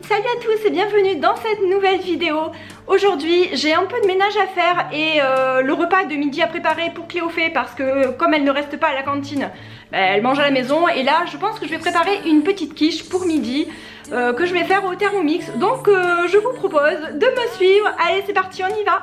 Salut à tous et bienvenue dans cette nouvelle vidéo. Aujourd'hui j'ai un peu de ménage à faire et le repas de midi à préparer pour Cléophée parce que comme elle ne reste pas à la cantine, elle mange à la maison et là je pense que je vais préparer une petite quiche pour midi que je vais faire au Thermomix. Donc je vous propose de me suivre. Allez c'est parti, on y va.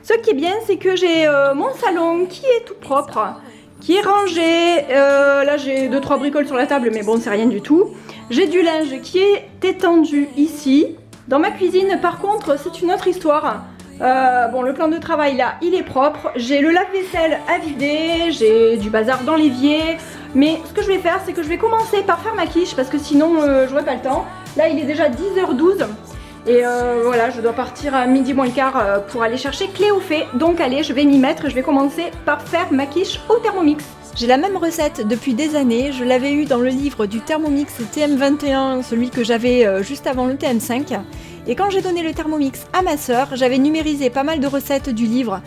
Ce qui est bien c'est que j'ai mon salon qui est tout propre, qui est rangé. Là j'ai 2-3 bricoles sur la table mais bon c'est rien du tout. J'ai du linge qui est étendu ici. Dans ma cuisine par contre c'est une autre histoire. Bon le plan de travail là il est propre. J'ai le lave-vaisselle à vider, j'ai du bazar dans l'évier. Mais ce que je vais faire c'est que je vais commencer par faire ma quiche parce que sinon j'aurai pas le temps. Là il est déjà 10h12 et voilà je dois partir à midi moins le quart pour aller chercher Cléophée. Donc allez je vais m'y mettre, je vais commencer par faire ma quiche au Thermomix. J'ai la même recette depuis des années, je l'avais eu dans le livre du Thermomix TM21, celui que j'avais juste avant le TM5. Et quand j'ai donné le Thermomix à ma sœur, j'avais numérisé pas mal de recettes du livre,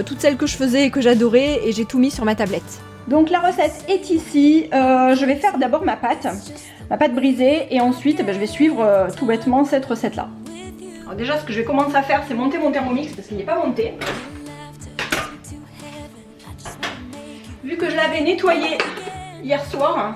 toutes celles que je faisais et que j'adorais, et j'ai tout mis sur ma tablette. Donc la recette est ici, je vais faire d'abord ma pâte brisée, et ensuite je vais suivre tout bêtement cette recette là. Alors déjà ce que je vais commencer à faire c'est monter mon Thermomix parce qu'il n'est pas monté. Vu que je l'avais nettoyé hier soir.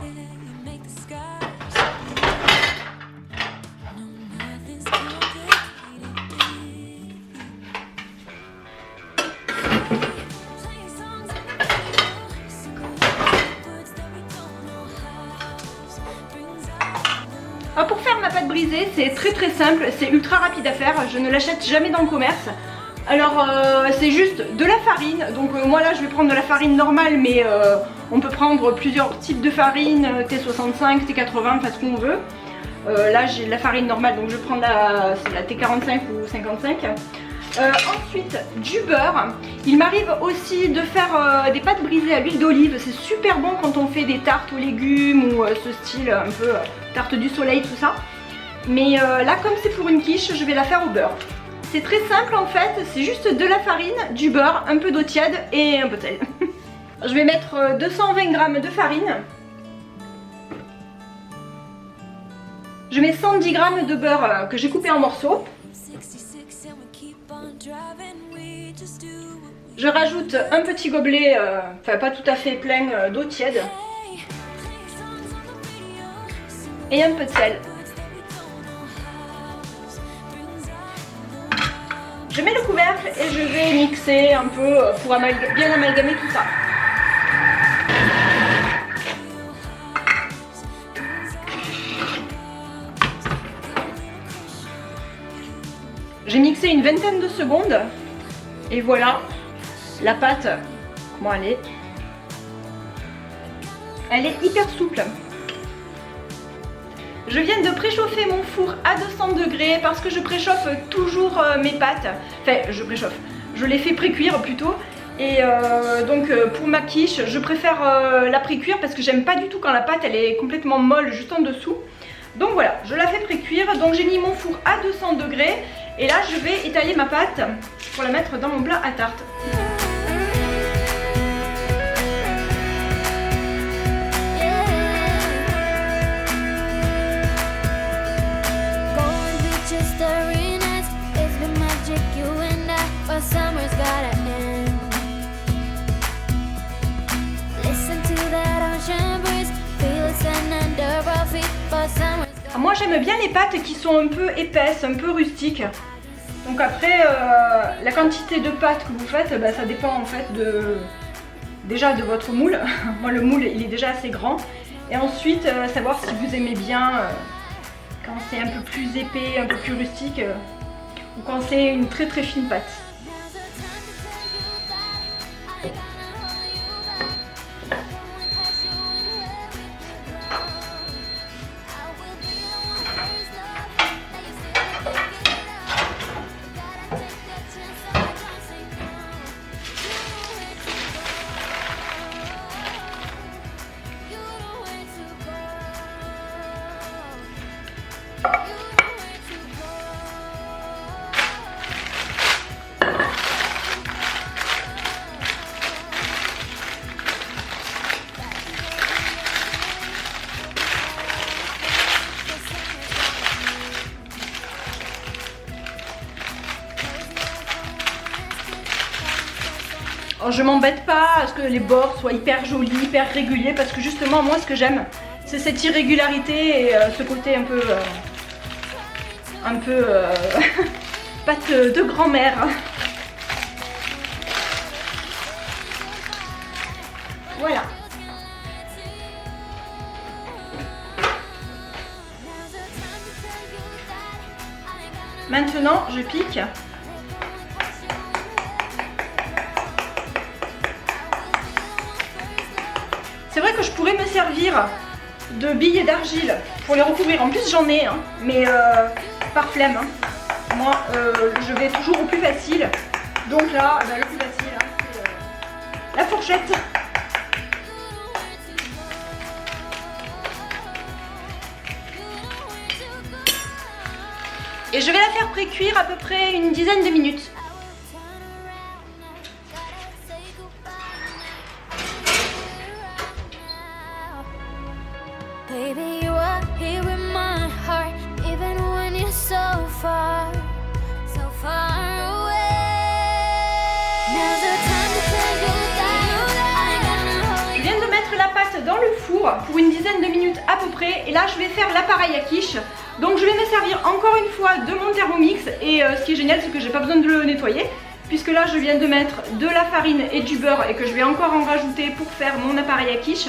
Alors pour faire ma pâte brisée, c'est très simple, c'est ultra rapide à faire, je ne l'achète jamais dans le commerce. Alors c'est juste de la farine, donc moi là je vais prendre de la farine normale mais on peut prendre plusieurs types de farine, T65, T80, enfin ce qu'on veut. Là j'ai de la farine normale donc je vais prendre la T45 ou 55. Ensuite du beurre, il m'arrive aussi de faire des pâtes brisées à l'huile d'olive, c'est super bon quand on fait des tartes aux légumes ou ce style un peu tarte du soleil tout ça. Mais là comme c'est pour une quiche je vais la faire au beurre. C'est très simple en fait, c'est juste de la farine, du beurre, un peu d'eau tiède et un peu de sel. Je vais mettre 220 g de farine. Je mets 110 g de beurre que j'ai coupé en morceaux. Je rajoute un petit gobelet, enfin pas tout à fait plein, d'eau tiède. Et un peu de sel. Je mets le couvercle et je vais mixer un peu pour bien amalgamer tout ça. J'ai mixé une vingtaine de secondes et voilà la pâte, comment elle est. Elle est hyper souple. Je viens de préchauffer mon four à 200 degrés parce que je préchauffe toujours mes pâtes. Enfin, je préchauffe. Je les fais pré-cuire plutôt. Et donc pour ma quiche, je préfère la pré-cuire parce que j'aime pas du tout quand la pâte elle est complètement molle juste en dessous. Donc voilà, je la fais pré-cuire. Donc j'ai mis mon four à 200 degrés. Et là, je vais étaler ma pâte pour la mettre dans mon plat à tarte. Moi j'aime bien les pâtes qui sont un peu épaisses, un peu rustiques. Donc après la quantité de pâtes que vous faites, ça dépend en fait déjà de votre moule. Moi le moule il est déjà assez grand. Et ensuite savoir si vous aimez bien quand c'est un peu plus épais, un peu plus rustique ou quand c'est une très fine pâte. Alors, je m'embête pas à ce que les bords soient hyper jolis, hyper réguliers, parce que justement moi ce que j'aime c'est cette irrégularité et ce côté un peu pâte de grand-mère. Voilà. Maintenant je pique. C'est vrai que je pourrais me servir de billes d'argile pour les recouvrir. En plus j'en ai, hein, mais par flemme. Hein. Moi je vais toujours au plus facile. Donc là, le plus facile, hein, c'est la fourchette. Et je vais la faire pré-cuire à peu près une dizaine de minutes. Baby, you are here in my heart, even when you're so far away. Now's the time to tell you that I gotta hold Je viens de mettre la pâte dans le four pour une dizaine de minutes à peu près. Et là, je vais faire l'appareil à quiche. Donc je vais me servir encore une fois de mon Thermomix. Et ce qui est génial, c'est que j'ai pas besoin de le nettoyer, puisque là, je viens de mettre de la farine et du beurre et que je vais encore en rajouter pour faire mon appareil à quiche.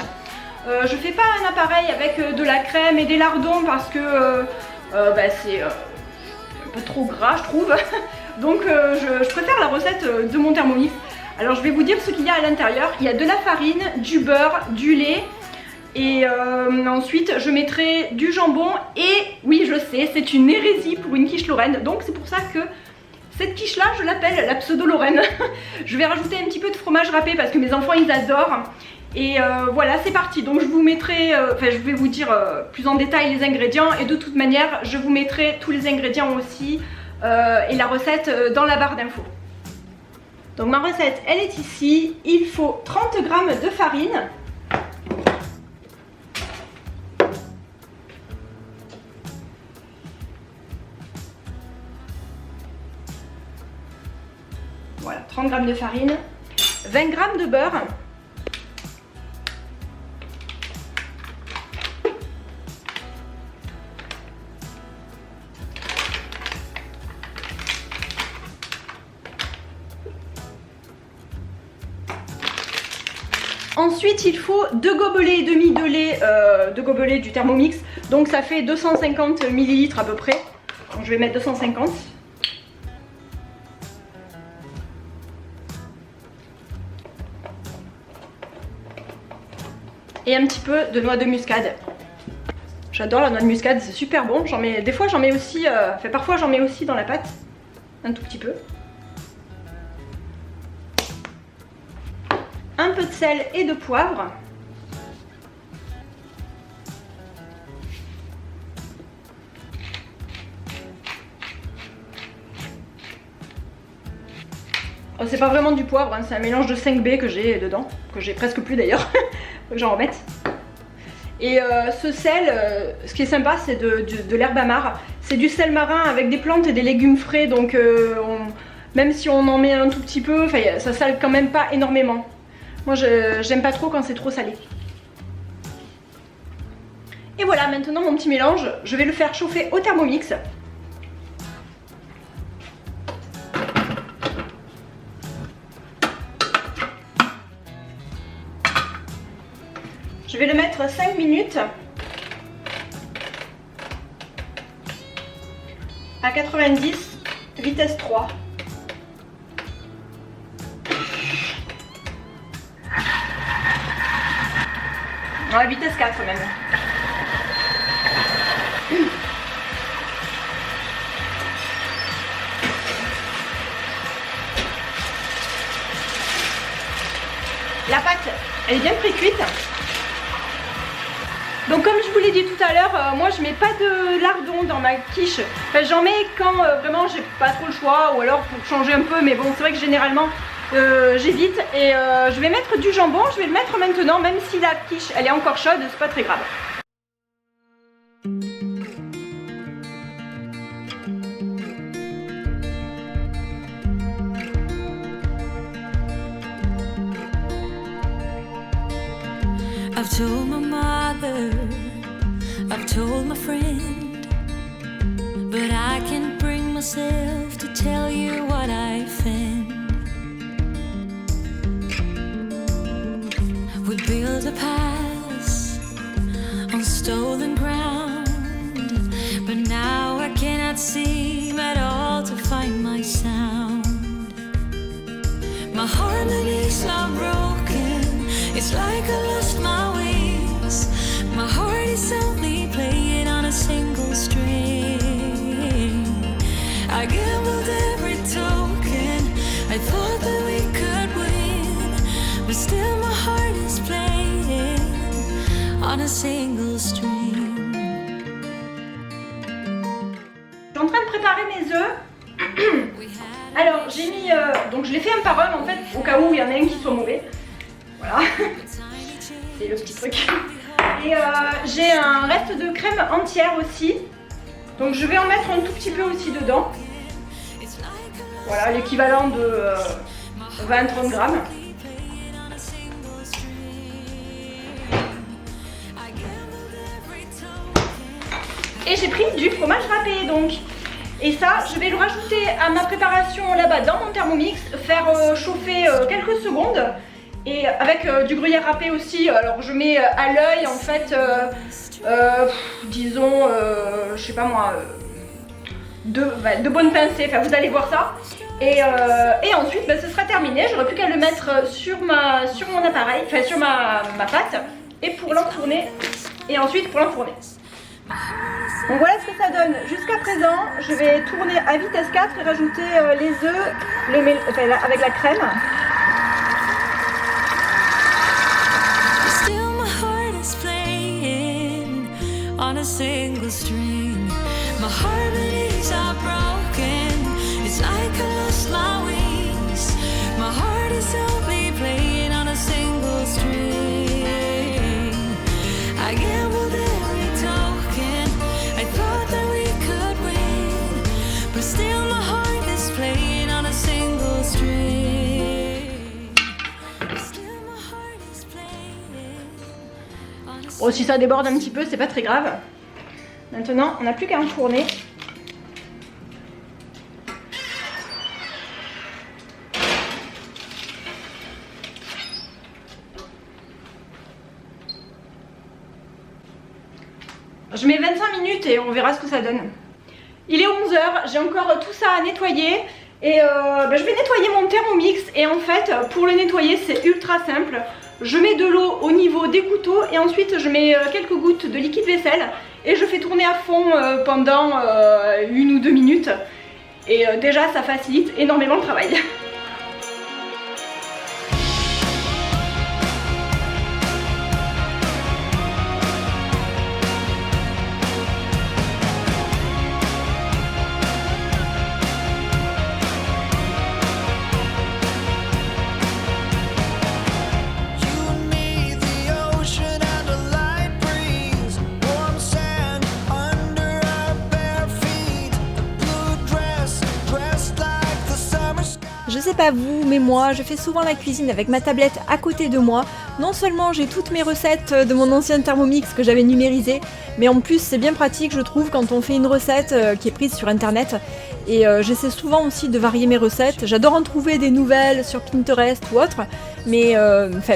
Je fais pas un appareil avec de la crème et des lardons parce que c'est un peu trop gras je trouve. Donc je préfère la recette de mon Thermomix. Alors je vais vous dire ce qu'il y a à l'intérieur. Il y a de la farine, du beurre, du lait et ensuite je mettrai du jambon. Et oui, je sais, c'est une hérésie pour une quiche lorraine, donc c'est pour ça que cette quiche là je l'appelle la pseudo lorraine. Je vais rajouter un petit peu de fromage râpé parce que mes enfants ils adorent. Et voilà, c'est parti. Donc je vous mettrai, je vais vous dire plus en détail les ingrédients. Et de toute manière, je vous mettrai tous les ingrédients aussi et la recette dans la barre d'infos. Donc ma recette, elle est ici. Il faut 30 g de farine. Voilà, 30 g de farine. 20 g de beurre. Ensuite, il faut 2 gobelets et demi de lait, 2 gobelets du Thermomix. Donc ça fait 250 ml à peu près. Donc je vais mettre 250. Et un petit peu de noix de muscade. J'adore la noix de muscade, c'est super bon. Des fois j'en mets aussi, parfois j'en mets aussi dans la pâte. Un tout petit peu. Un peu de sel et de poivre. Oh, c'est pas vraiment du poivre, hein, c'est un mélange de 5B que j'ai dedans, que j'ai presque plus d'ailleurs, faut que j'en remette. Et ce sel, ce qui est sympa, c'est de l'herbe amare. C'est du sel marin avec des plantes et des légumes frais, donc même si on en met un tout petit peu, ça sale quand même pas énormément. Moi j'aime pas trop quand c'est trop salé. Et voilà, maintenant mon petit mélange, je vais le faire chauffer au Thermomix. Je vais le mettre 5 minutes à 90, vitesse 3. Ouais, vitesse 4 même. La pâte, elle est bien pré-cuite. Donc comme je vous l'ai dit tout à l'heure, moi je mets pas de lardons dans ma quiche. Enfin, j'en mets quand vraiment j'ai pas trop le choix ou alors pour changer un peu, mais bon c'est vrai que généralement j'hésite. Et je vais mettre du jambon, je vais le mettre maintenant, même si la quiche elle est encore chaude, c'est pas très grave. I've told my mother, I've told my friend, but I can't bring myself to tell you what I found. We built a path on stolen ground, but now I cannot seem at all to find my sound. My harmonies are broken, it's like I lost my wings. My heart is only playing on a single string. I gambled every token, I thought that we could win, but still my heart is playing on a single string. Je suis en train de préparer mes œufs. Alors j'ai mis, donc je les fais un par un en fait, au cas où il y en a un qui soit mauvais. Voilà, c'est le petit truc. Et j'ai un reste de crème entière aussi. Donc je vais en mettre un tout petit peu aussi dedans. Voilà, l'équivalent de 20-30 grammes. Et j'ai pris du fromage râpé donc. Et ça, je vais le rajouter à ma préparation là-bas dans mon Thermomix, faire chauffer quelques secondes. Et avec du gruyère râpé aussi, alors je mets à l'œil en fait, disons, je sais pas moi, de bonnes pincées, enfin vous allez voir ça. Et ensuite ce sera terminé, j'aurai plus qu'à le mettre sur mon appareil, enfin sur ma pâte, et pour l'enfourner, et ensuite pour l'enfourner. Donc voilà ce que ça donne jusqu'à présent. Je vais tourner à vitesse 4 et rajouter les œufs avec la crème. Still my heart is playing on a single string. My harmonies are broken, it's like I lost my wings. My heart is only playing on a single string. I gambled every token, I thought that we could win, but still my heart is playing on a single string. Still my heart is playing on a Bon, si ça déborde un petit peu, c'est pas très grave. Maintenant, on n'a plus qu'à enfourner. Je mets 25 minutes et on verra ce que ça donne. Il est 11h, j'ai encore tout ça à nettoyer. Et je vais nettoyer mon Thermomix. Et en fait, pour le nettoyer, c'est ultra simple. Je mets de l'eau au niveau des couteaux et ensuite je mets quelques gouttes de liquide vaisselle. Et je fais tourner à fond pendant 1 ou 2 minutes. Et déjà, ça facilite énormément le travail. Je sais pas vous, mais moi, je fais souvent la cuisine avec ma tablette à côté de moi. Non seulement j'ai toutes mes recettes de mon ancien Thermomix que j'avais numérisé, mais en plus c'est bien pratique je trouve quand on fait une recette qui est prise sur internet. Et j'essaie souvent aussi de varier mes recettes. J'adore en trouver des nouvelles sur Pinterest ou autre, mais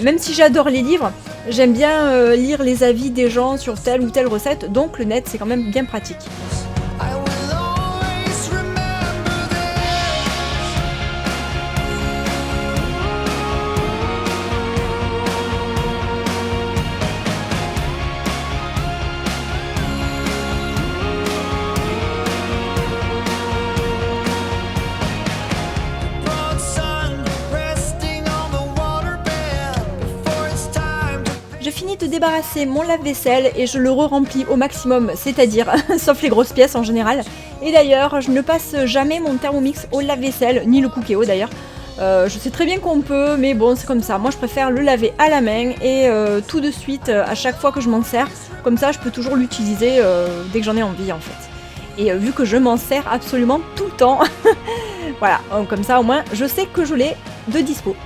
même si j'adore les livres, j'aime bien lire les avis des gens sur telle ou telle recette, donc le net c'est quand même bien pratique. Je finis de débarrasser mon lave-vaisselle et je le re-remplis au maximum, c'est-à-dire, sauf les grosses pièces en général. Et d'ailleurs, je ne passe jamais mon Thermomix au lave-vaisselle, ni le Cookéo d'ailleurs. Je sais très bien qu'on peut, mais bon, c'est comme ça. Moi, je préfère le laver à la main et tout de suite, à chaque fois que je m'en sers. Comme ça, je peux toujours l'utiliser dès que j'en ai envie, en fait. Et vu que je m'en sers absolument tout le temps, voilà, comme ça, au moins, je sais que je l'ai de dispo.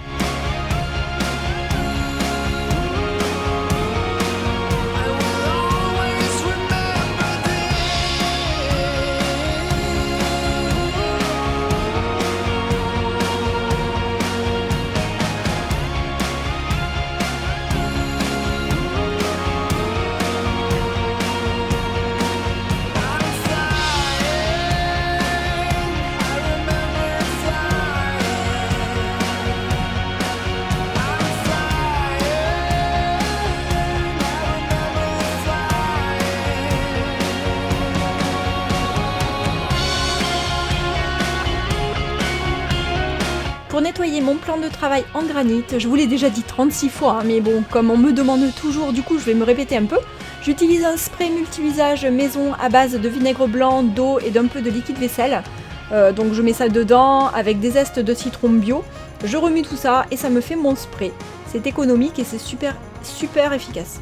pour nettoyer mon plan de travail en granit. Je vous l'ai déjà dit 36 fois, hein, mais bon, comme on me demande toujours, du coup je vais me répéter un peu. J'utilise un spray multi-usage maison à base de vinaigre blanc, d'eau et d'un peu de liquide vaisselle. Donc je mets ça dedans avec des zestes de citron bio. Je remue tout ça et ça me fait mon spray. C'est économique et c'est super efficace.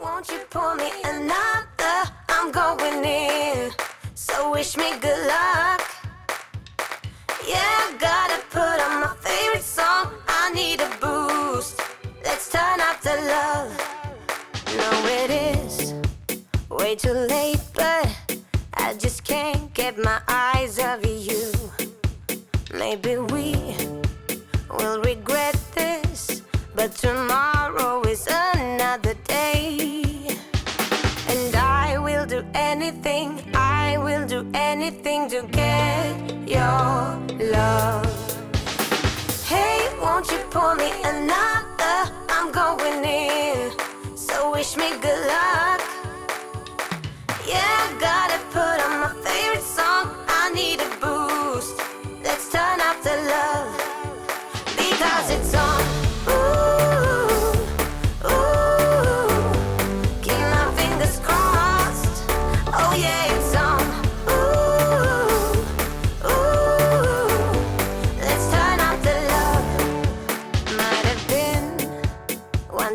Won't you pour me another? I'm going in, so wish me good luck. Yeah, I gotta put on my favorite song. I need a boost. Let's turn up the love. No, it is way too late, but I just can't get my eyes off you. Maybe we will regret this, but tomorrow is another day. And I will do anything to get your love. Hey, won't you pour me another? I'm going in, so wish me good luck. Yeah, I gotta put on my favorite song. I need a boost. Let's turn up the love, because it's on.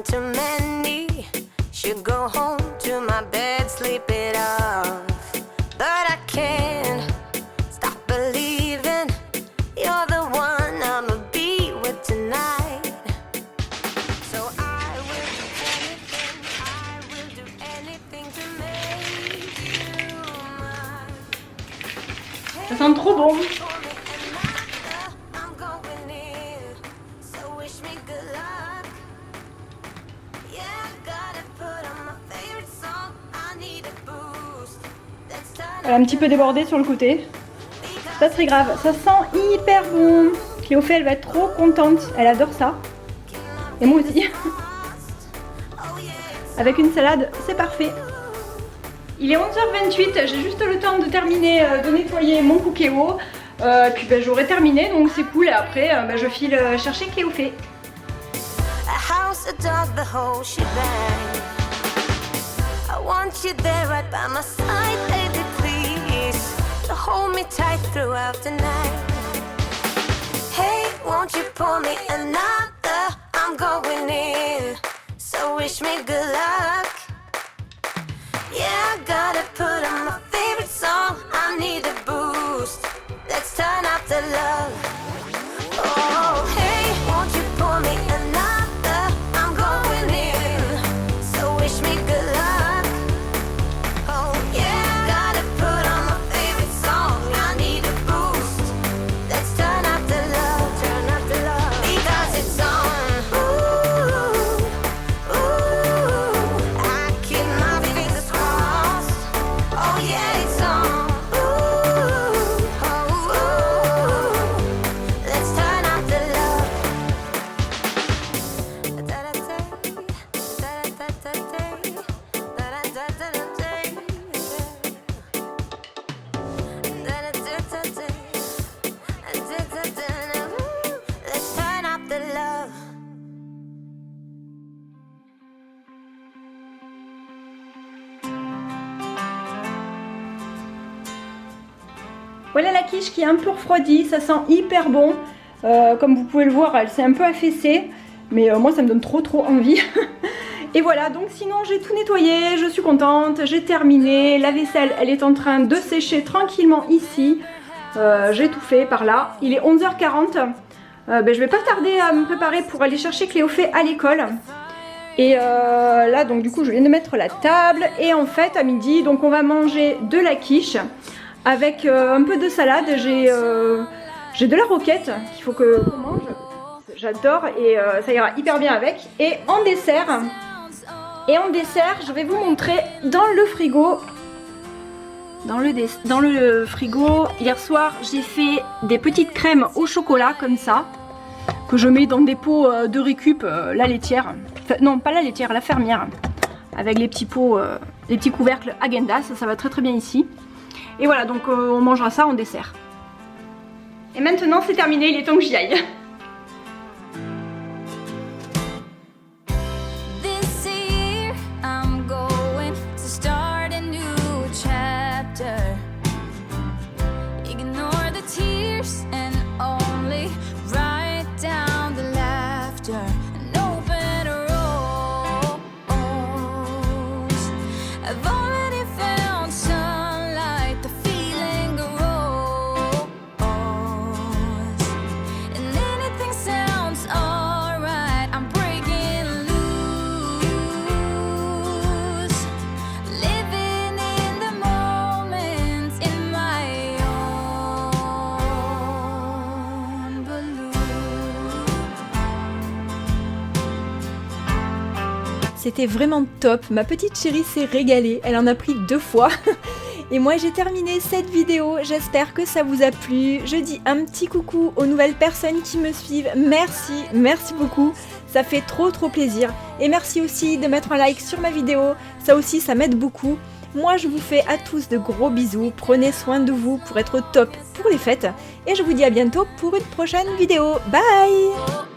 Too many should go home to my bed, sleep it off. But I can't stop believing you're the one I'ma be with tonight. So I will do anything to make you mine. Ça sent trop bon. I'm going in, so wish me good luck. Elle a un petit peu débordé sur le côté. C'est pas très grave. Ça sent hyper bon. Cléophée, elle va être trop contente. Elle adore ça. Et moi aussi. Avec une salade, c'est parfait. Il est 11h28. J'ai juste le temps de terminer de nettoyer mon cookéo. Puis j'aurai terminé, donc c'est cool. Et après, je file chercher Cléophée. I want you there right by my side, baby, please. To hold me tight throughout the night. Hey, won't you pour me another? I'm going in, so wish me good luck. Yeah, I gotta put on my favorite song. I need a boost. Let's turn up the love. Oh, hey, won't you pour me another? I'm going in, so wish me good luck. Voilà la quiche qui est un peu refroidie, ça sent hyper bon. Comme vous pouvez le voir, elle s'est un peu affaissée. Mais moi ça me donne trop envie. Et voilà, donc sinon j'ai tout nettoyé, je suis contente, j'ai terminé. La vaisselle, elle est en train de sécher tranquillement ici. J'ai tout fait par là. Il est 11h40. Je vais pas tarder à me préparer pour aller chercher Cléophée à l'école. Et là donc du coup je viens de mettre la table. Et en fait à midi, donc on va manger de la quiche avec un peu de salade. J'ai de la roquette qu'il faut que l'on mange. J'adore et ça ira hyper bien avec. Et en dessert, je vais vous montrer dans le frigo. Dans le frigo, hier soir, j'ai fait des petites crèmes au chocolat comme ça, que je mets dans des pots de récup, la laitière. Enfin, non, pas la laitière, la fermière. Avec les petits pots, les petits couvercles Häagen-Dazs, ça va très très bien ici. Et voilà, donc on mangera ça en dessert. Et maintenant c'est terminé, il est temps que j'y aille. C'était vraiment top, ma petite chérie s'est régalée, elle en a pris 2 fois. Et moi j'ai terminé cette vidéo, j'espère que ça vous a plu. Je dis un petit coucou aux nouvelles personnes qui me suivent, merci beaucoup, ça fait trop plaisir. Et merci aussi de mettre un like sur ma vidéo, ça aussi ça m'aide beaucoup. Moi je vous fais à tous de gros bisous, prenez soin de vous pour être au top pour les fêtes. Et je vous dis à bientôt pour une prochaine vidéo, bye.